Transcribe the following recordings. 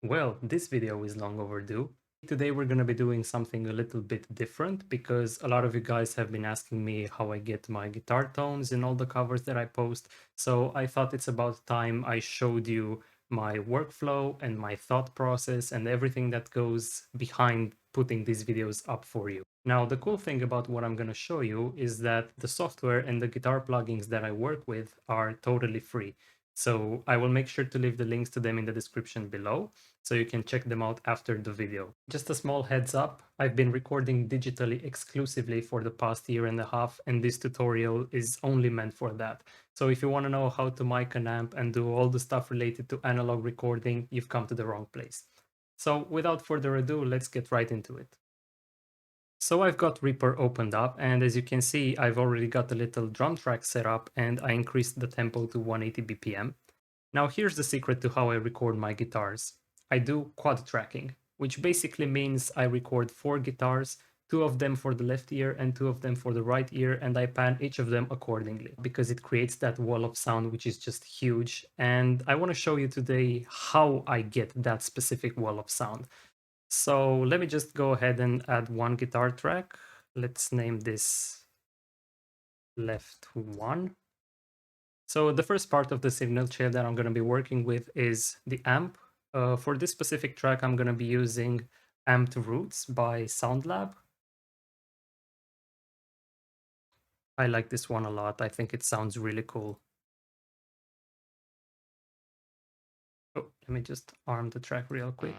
Well, this video is long overdue. Today we're going to be doing something a little bit different because a lot of you guys have been asking me how I get my guitar tones in all the covers that I post. So I thought it's about time I showed you my workflow and my thought process and everything that goes behind putting these videos up for you. Now, the cool thing about what I'm going to show you is that the software and the guitar plugins that I work with are totally free. So I will make sure to leave the links to them in the description below, so you can check them out after the video. Just a small heads up, I've been recording digitally exclusively for the past year and a half, and this tutorial is only meant for that. So if you want to know how to mic an amp and do all the stuff related to analog recording, you've come to the wrong place. So without further ado, let's get right into it. So I've got Reaper opened up, and as you can see, I've already got a little drum track set up, and I increased the tempo to 180 BPM. Now here's the secret to how I record my guitars. I do quad tracking, which basically means I record 4 guitars, 2 of them for the left ear and 2 of them for the right ear, and I pan each of them accordingly because it creates that wall of sound which is just huge. And I want to show you today how I get that specific wall of sound. So let me just go ahead and add one guitar track. Let's name this left 1. So the first part of the signal chain that I'm going to be working with is the amp. For this specific track, I'm going to be using Amped Roots by SoundLab. I like this one a lot. I think it sounds really cool. Oh, let me just arm the track real quick.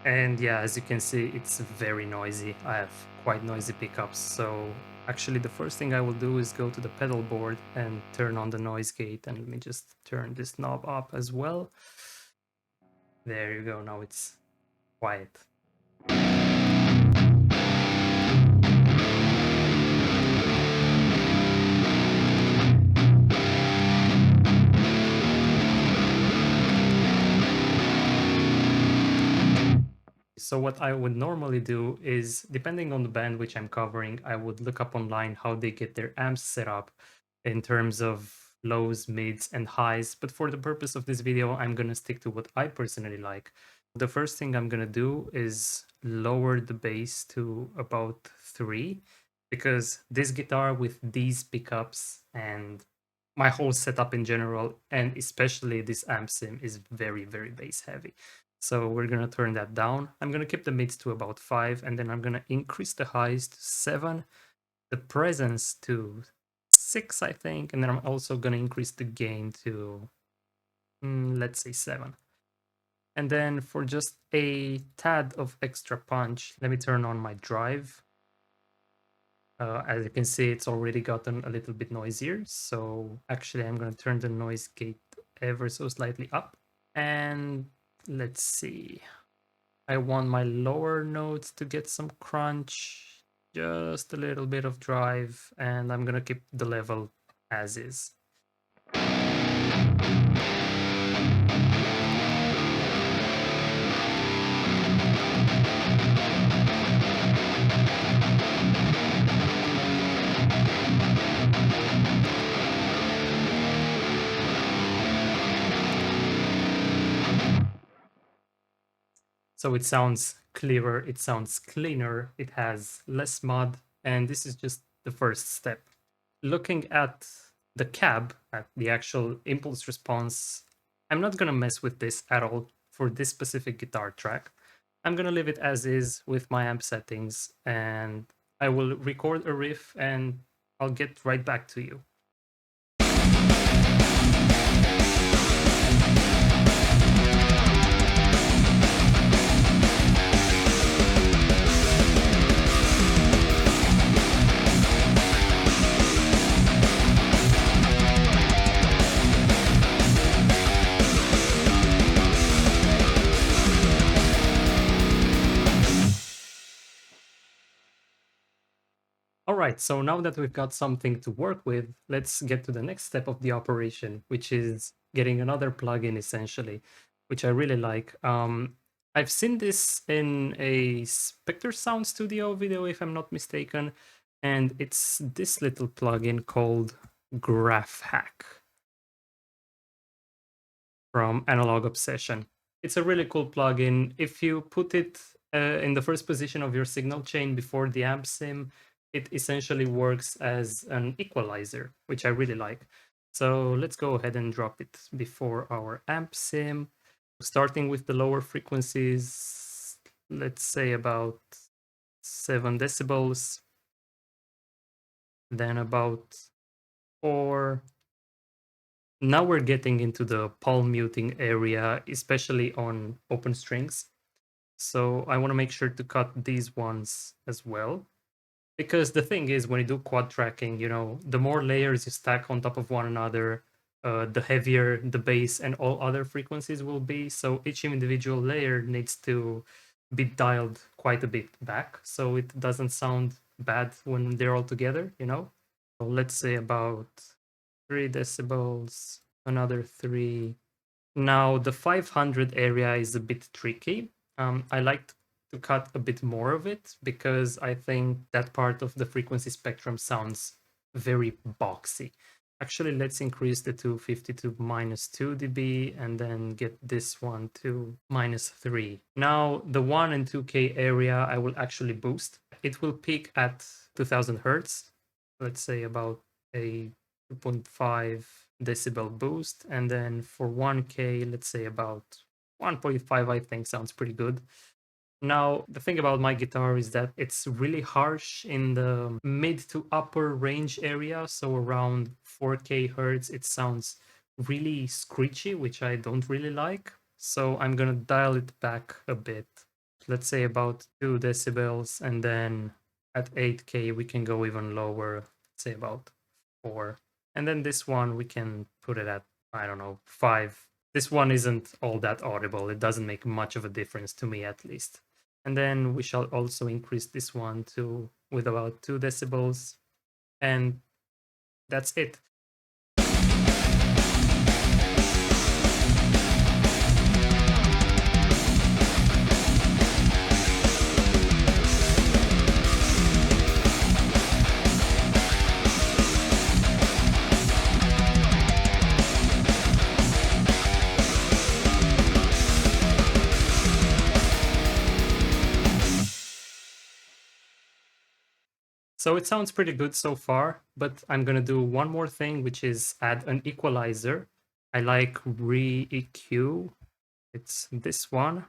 And yeah, as you can see, it's very noisy. I have quite noisy pickups. So actually the first thing I will do is go to the pedal board and turn on the noise gate. And let me just turn this knob up as well. There you go. Now it's quiet. So what I would normally do is, depending on the band which I'm covering, I would look up online how they get their amps set up in terms of lows, mids, and highs. But for the purpose of this video, I'm going to stick to what I personally like. The first thing I'm going to do is lower the bass to about 3, because this guitar with these pickups and my whole setup in general, and especially this amp sim, is very, very bass heavy. So we're going to turn that down. I'm going to keep the mids to about 5, and then I'm going to increase the highs to 7, the presence to 6, I think, and then I'm also going to increase the gain to, let's say 7. And then for just a tad of extra punch, let me turn on my drive. As you can see, it's already gotten a little bit noisier. So actually, I'm going to turn the noise gate ever so slightly up. And let's see. I want my lower notes to get some crunch, just a little bit of drive, and I'm going to keep the level as is. So it sounds clearer, it sounds cleaner, it has less mud, and this is just the first step. Looking at the cab, at the actual impulse response, I'm not going to mess with this at all for this specific guitar track. I'm going to leave it as is with my amp settings, and I will record a riff and I'll get right back to you. All right, so now that we've got something to work with, let's get to the next step of the operation, which is getting another plugin essentially, which I really like. I've seen this in a Spectre Sound Studio video, if I'm not mistaken, and it's this little plugin called Graph Hack from Analog Obsession. It's a really cool plugin. If you put it in the first position of your signal chain before the amp sim, it essentially works as an equalizer, which I really like. So let's go ahead and drop it before our amp sim. Starting with the lower frequencies, let's say about 7 decibels, then about 4. Now we're getting into the palm muting area, especially on open strings. So I want to make sure to cut these ones as well. Because the thing is, when you do quad tracking, the more layers you stack on top of one another, the heavier the bass and all other frequencies will be. So each individual layer needs to be dialed quite a bit back so it doesn't sound bad when they're all together. So let's say about 3 decibels, another 3. Now, the 500 area is a bit tricky. I like to cut a bit more of it because I think that part of the frequency spectrum sounds very boxy. Actually, let's increase the 250 to -2 dB and then get this one to -3. Now, the 1 and 2K area I will actually boost. It will peak at 2000 hertz, let's say about a 2.5 decibel boost, and then for 1K, let's say about 1.5, I think sounds pretty good. Now, the thing about my guitar is that it's really harsh in the mid to upper range area, so around 4K hertz, it sounds really screechy, which I don't really like. So I'm gonna dial it back a bit. Let's say about 2 decibels, and then at 8K, we can go even lower, say about 4. And then this one, we can put it at, I don't know, 5. This one isn't all that audible. It doesn't make much of a difference to me, at least. And then we shall also increase this one to with about 2 decibels. And that's it. So it sounds pretty good so far, but I'm gonna do one more thing, which is add an equalizer. I like re-EQ. It's this one,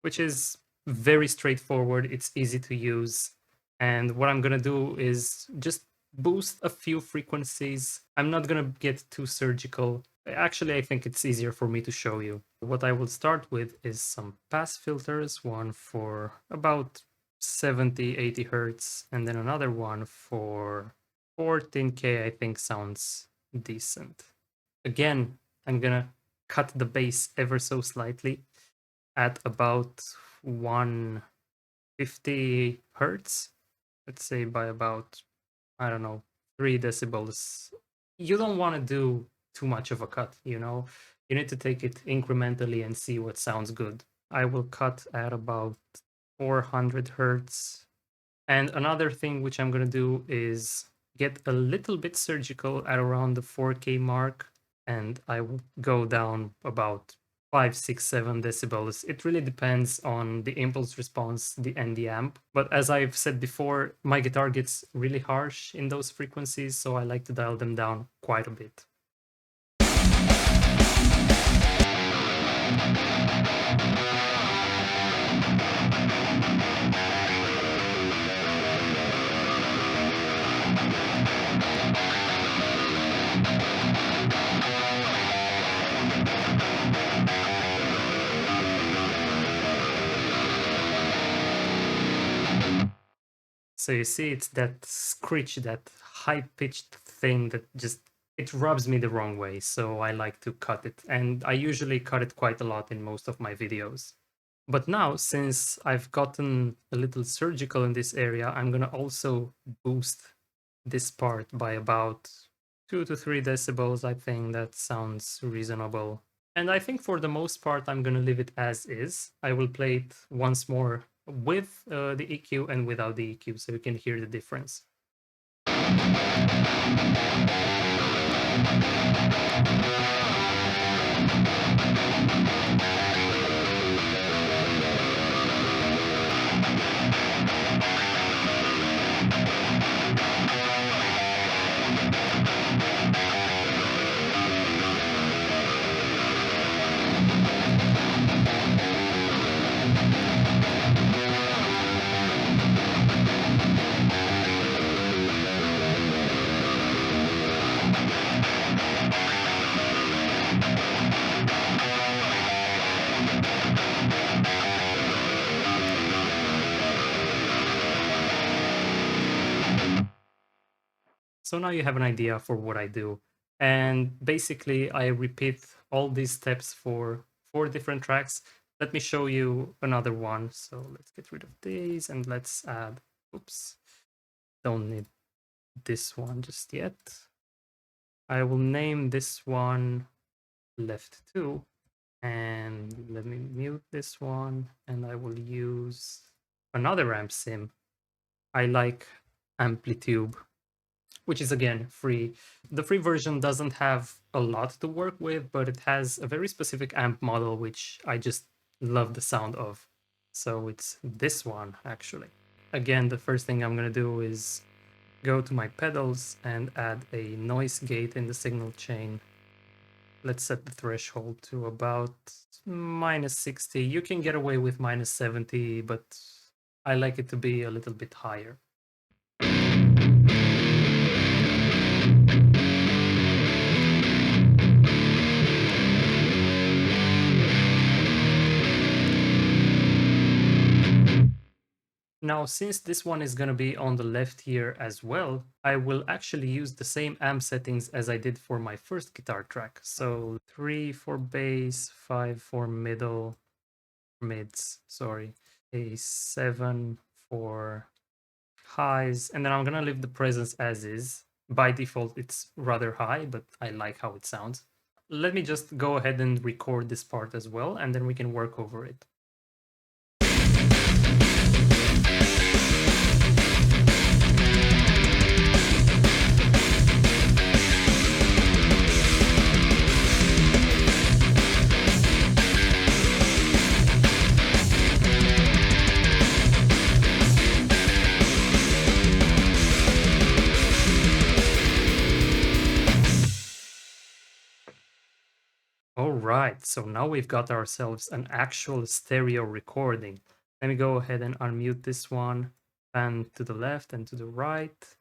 which is very straightforward. It's easy to use. And what I'm gonna do is just boost a few frequencies. I'm not gonna get too surgical. Actually, I think it's easier for me to show you. What I will start with is some pass filters, one for about 70, 80 hertz, and then another one for 14K, I think sounds decent. Again, I'm gonna cut the bass ever so slightly at about 150 hertz, let's say by about, I don't know, 3 decibels. You don't want to do too much of a cut, you need to take it incrementally and see what sounds good. I will cut at about 400 hertz. And another thing which I'm going to do is get a little bit surgical at around the 4K mark, and I will go down about 5, 6, 7 decibels. It really depends on the impulse response and the amp. But as I've said before, my guitar gets really harsh in those frequencies, so I like to dial them down quite a bit. So you see, it's that screech, that high-pitched thing that just, it rubs me the wrong way, so I like to cut it. And I usually cut it quite a lot in most of my videos. But now, since I've gotten a little surgical in this area, I'm gonna also boost this part by about 2 to 3 decibels. I think that sounds reasonable. And I think for the most part, I'm gonna leave it as is. I will play it once more with the EQ and without the EQ, so you can hear the difference. So now you have an idea for what I do. And basically, I repeat all these steps for 4 different tracks. Let me show you another one. So let's get rid of these and let's add, oops, don't need this one just yet. I will name this one left 2. And let me mute this one, and I will use another amp sim. I like Amplitude, which is again free. The free version doesn't have a lot to work with, but it has a very specific amp model, which I just love the sound of. So it's this one, actually. Again, the first thing I'm gonna do is go to my pedals and add a noise gate in the signal chain. Let's set the threshold to about -60. You can get away with -70, but I like it to be a little bit higher. Now, since this one is going to be on the left here as well, I will actually use the same amp settings as I did for my first guitar track. So 3 for bass, 5 for mids, sorry, a 7 for highs, and then I'm gonna leave the presence as is. By default, it's rather high, but I like how it sounds. Let me just go ahead and record this part as well, and then we can work over it. All right, so now we've got ourselves an actual stereo recording. Let me go ahead and unmute this one, and to the left and to the right.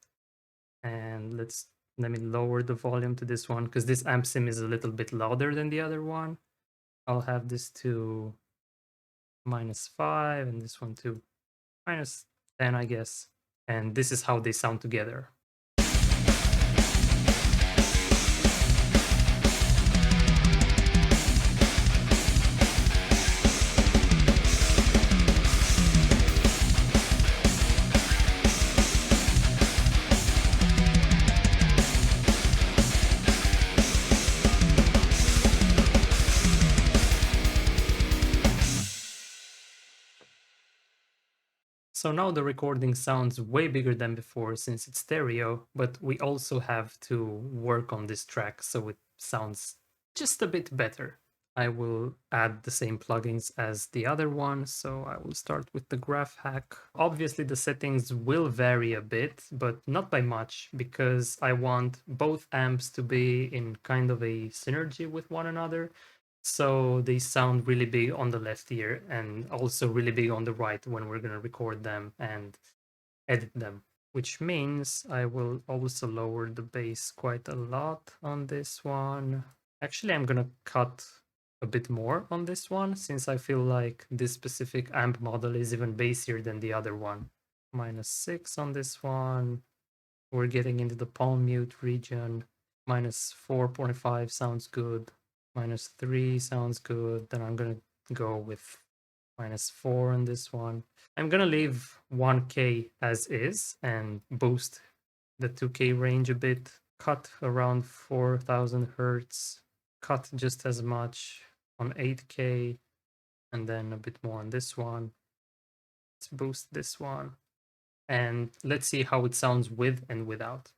And let me lower the volume to this one because this amp sim is a little bit louder than the other one. I'll have this to -5 and this one to -10, I guess. And this is how they sound together. So now the recording sounds way bigger than before since it's stereo, but we also have to work on this track so it sounds just a bit better. I will add the same plugins as the other one, so I will start with the graph hack. Obviously the settings will vary a bit, but not by much, because I want both amps to be in kind of a synergy with one another. So they sound really big on the left ear and also really big on the right when we're going to record them and edit them, which means I will also lower the bass quite a lot on this one. Actually, I'm going to cut a bit more on this one since I feel like this specific amp model is even bassier than the other one. -6 on this one. We're getting into the palm mute region. -4.5 sounds good. -3 sounds good. Then I'm gonna go with -4 on this one. I'm gonna leave 1K as is and boost the 2K range a bit. Cut around 4000 hertz. Cut just as much on 8K, and then a bit more on this one. Let's boost this one. And let's see how it sounds with and without.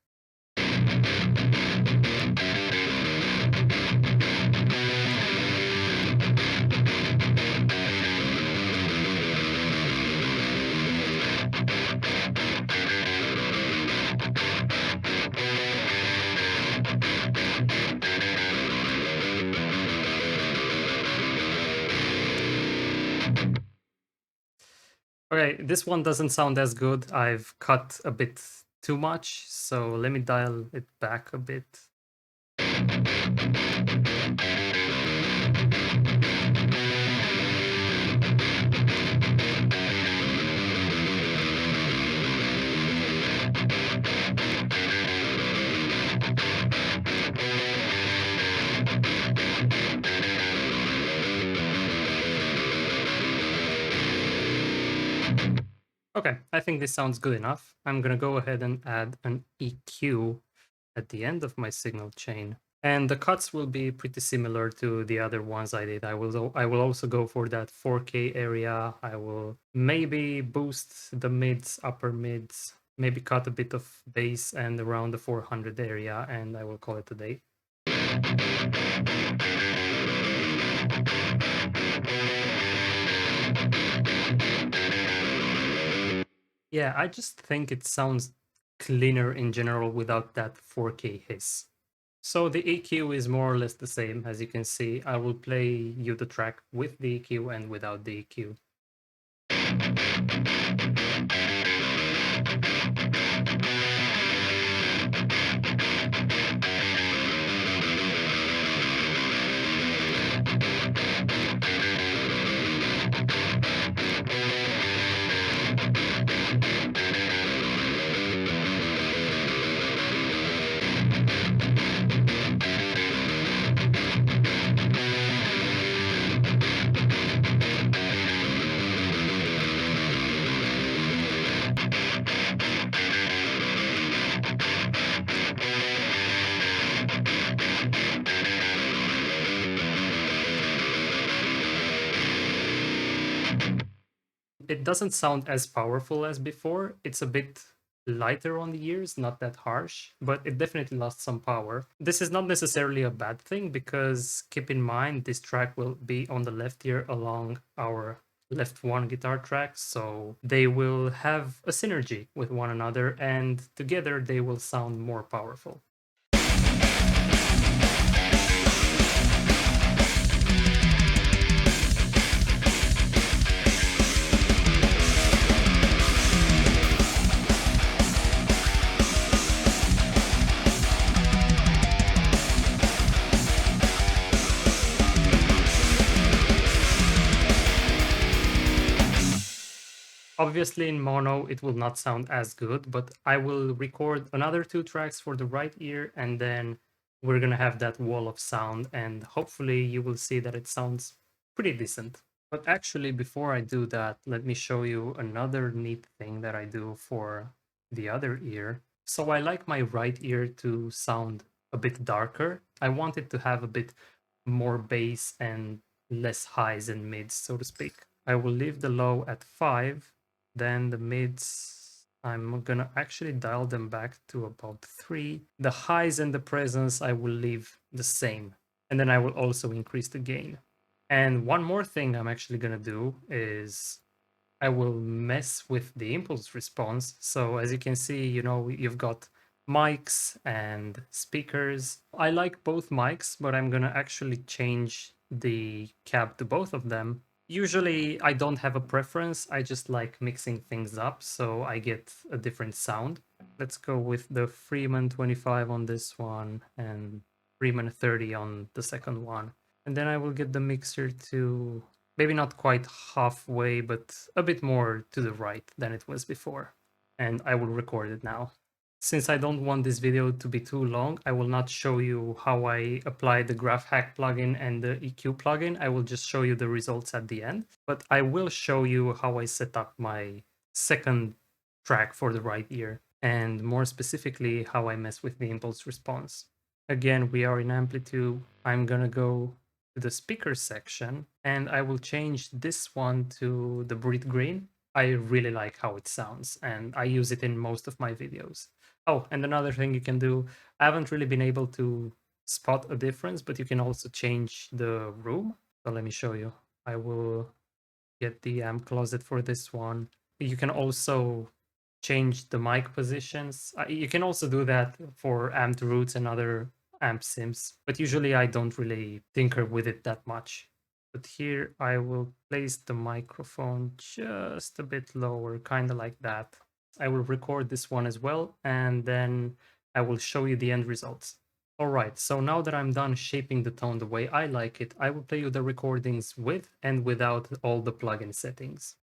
Okay, this one doesn't sound as good. I've cut a bit too much, so let me dial it back a bit. Okay, I think this sounds good enough. I'm gonna go ahead and add an EQ at the end of my signal chain. And the cuts will be pretty similar to the other ones I did. I will also go for that 4K area. I will maybe boost the mids, upper mids, maybe cut a bit of bass and around the 400 area, and I will call it a day. Yeah, I just think it sounds cleaner in general without that 4K hiss. So the EQ is more or less the same, as you can see. I will play you the track with the EQ and without the EQ. It doesn't sound as powerful as before. It's a bit lighter on the ears, not that harsh, but it definitely lost some power. This is not necessarily a bad thing because keep in mind this track will be on the left ear along our left one guitar track, so they will have a synergy with one another and together they will sound more powerful. Obviously, in mono, it will not sound as good, but I will record another 2 tracks for the right ear, and then we're gonna have that wall of sound, and hopefully you will see that it sounds pretty decent. But actually, before I do that, let me show you another neat thing that I do for the other ear. So I like my right ear to sound a bit darker. I want it to have a bit more bass and less highs and mids, so to speak. I will leave the low at 5. Then the mids, I'm gonna actually dial them back to about 3. The highs and the presence, I will leave the same. And then I will also increase the gain. And one more thing I'm actually gonna do is I will mess with the impulse response. So as you can see, you've got mics and speakers. I like both mics, but I'm gonna actually change the cab to both of them. Usually I don't have a preference, I just like mixing things up so I get a different sound. Let's go with the Freeman 25 on this one and Freeman 30 on the second one. And then I will get the mixer to maybe not quite halfway, but a bit more to the right than it was before. And I will record it now. Since I don't want this video to be too long, I will not show you how I apply the Graph Hack plugin and the EQ plugin. I will just show you the results at the end. But I will show you how I set up my second track for the right ear, and more specifically, how I mess with the impulse response. Again, we are in amplitude. I'm gonna go to the speaker section and I will change this one to the Brit Green. I really like how it sounds and I use it in most of my videos. Oh, and another thing you can do, I haven't really been able to spot a difference, but you can also change the room. So let me show you. I will get the amp closet for this one. You can also change the mic positions. You can also do that for amped roots and other amp sims, but usually I don't really tinker with it that much. But here I will place the microphone just a bit lower, kind of like that. I will record this one as well, and then I will show you the end results. Alright, so now that I'm done shaping the tone the way I like it, I will play you the recordings with and without all the plugin settings.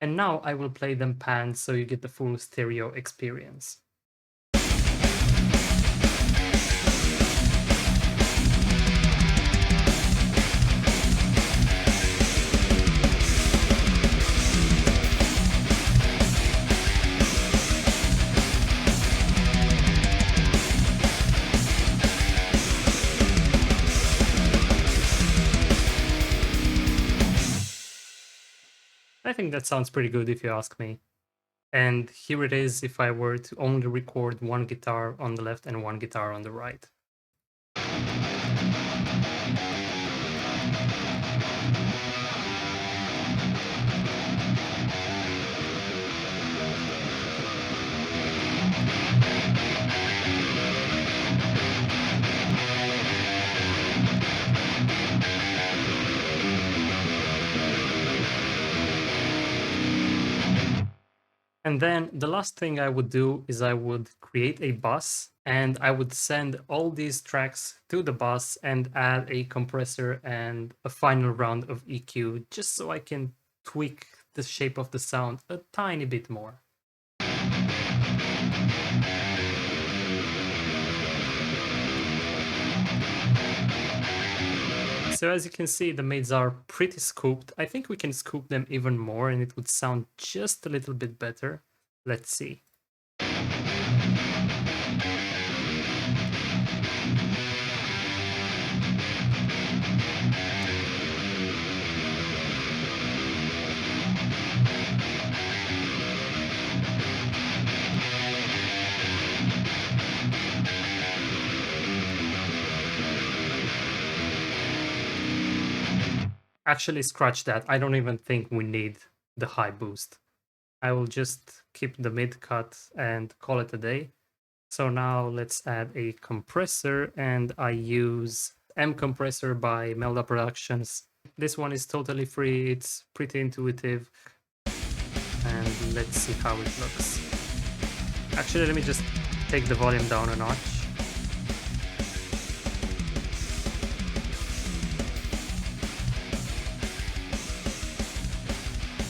And now I will play them panned so you get the full stereo experience. I think that sounds pretty good if you ask me. And here it is if I were to only record one guitar on the left and one guitar on the right. And then the last thing I would do is I would create a bus and I would send all these tracks to the bus and add a compressor and a final round of EQ just so I can tweak the shape of the sound a tiny bit more. So as you can see, the mids are pretty scooped. I think we can scoop them even more and it would sound just a little bit better. Let's see. Actually, scratch that. I don't even think we need the high boost. I will just keep the mid cut and call it a day. So now let's add a compressor and I use M Compressor by Melda Productions. This one is totally free, it's pretty intuitive. And let's see how it looks. Actually, let me just take the volume down a notch.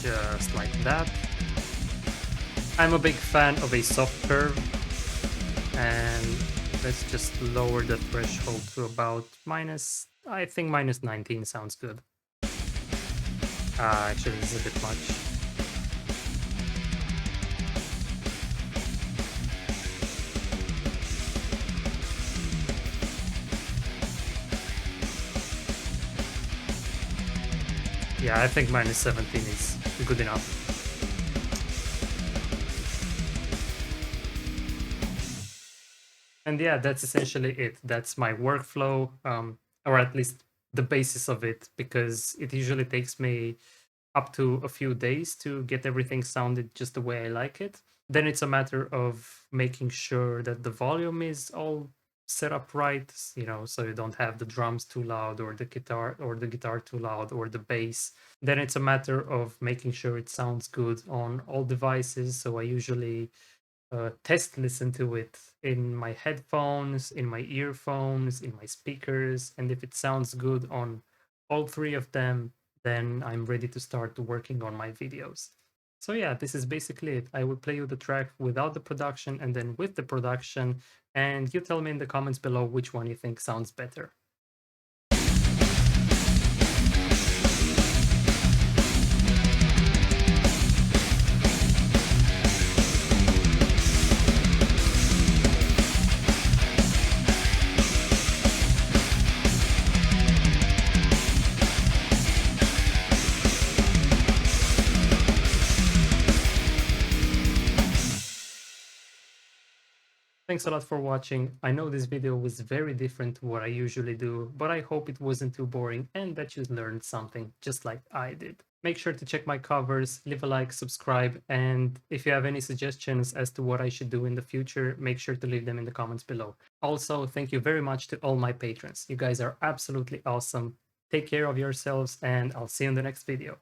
Just like that. I'm a big fan of a soft curve, and let's just lower the threshold to about I think minus 19 sounds good. Actually, this is a bit much. Yeah, I think minus 17 is good enough. And yeah, that's essentially it. That's my workflow, or at least the basis of it, because it usually takes me up to a few days to get everything sounded just the way I like it. Then it's a matter of making sure that the volume is all set up right, so you don't have the drums too loud or the guitar too loud or the bass. Then it's a matter of making sure it sounds good on all devices. So I usually test listen to it in my headphones, in my earphones, in my speakers, and if it sounds good on all three of them, then I'm ready to start working on my videos. So yeah, this is basically it. I will play you the track without the production and then with the production, and you tell me in the comments below which one you think sounds better. Thanks a lot for watching. I know this video was very different to what I usually do, but I hope it wasn't too boring and that you learned something just like I did. Make sure to check my covers, leave a like, subscribe, and if you have any suggestions as to what I should do in the future, make sure to leave them in the comments below. Also, thank you very much to all my patrons. You guys are absolutely awesome. Take care of yourselves and I'll see you in the next video.